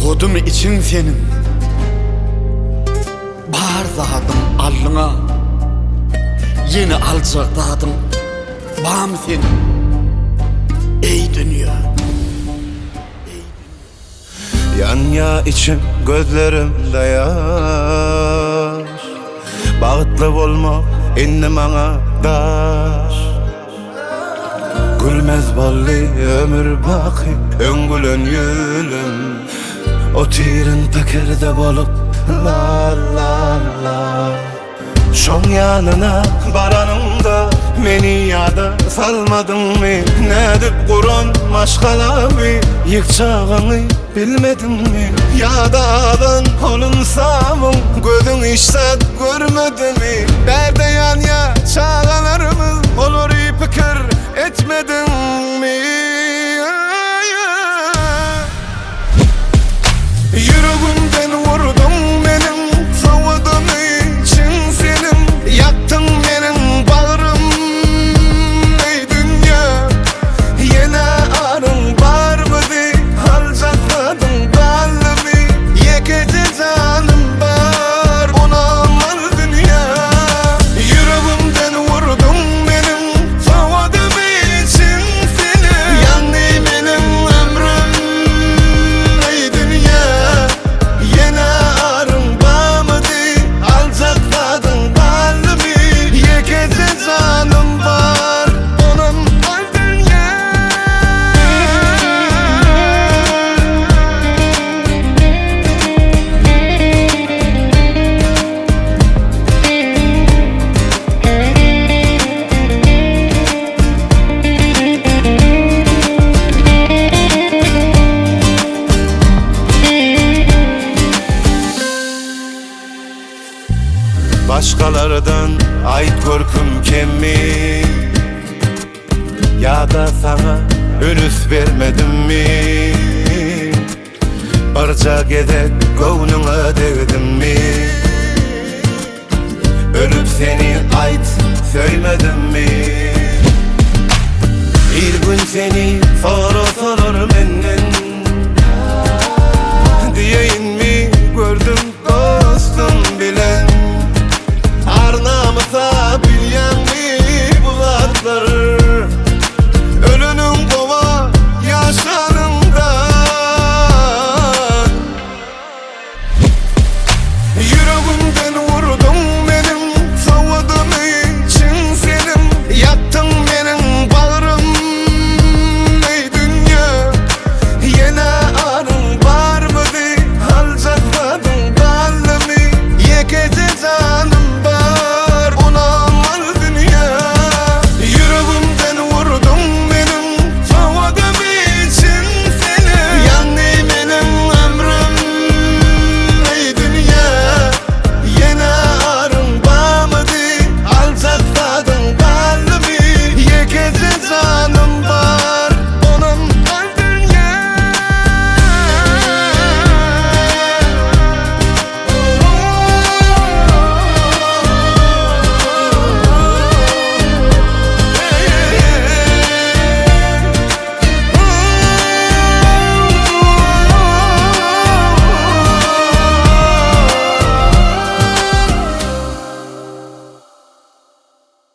Doğdum için senin, bağırdadım alnına. Yeni alacaktım bağım senin. Ey dünya, Yan ya içim gözlerimde yaş. Bağıtlı olmak indi bana daş. Gülmez balli ömür baki öngülen yülüm. O tirin tekerde bolup la la la. Şon yanına baranımda meni yada salmadın mı? Ne dip kurun maşkalamı yıkçağını bilmedin mi? Ya da alın olunsamın gözün işsat görmedi mi? Derde yan ya çağalarımız olur fikir etmedin mi? Yüreğimden vurdum benim savudum için senin. Yaktın benim bağrım ey dünya. Yine arın var mı di harcatmadın kalbi. Yekece canım var ona amal dünya. Yüreğimden vurdum benim savudum için senin. Yandı benim ömrüm ey dünya. Yine arın var mı di harcatmadın kalbi. Yekece canım var ona amal dünya. Başkalardan ait korkum kemmi. Ya da sana ünüs vermedim mi? Barca gedek gönlüne dedim mi? Ölüp seni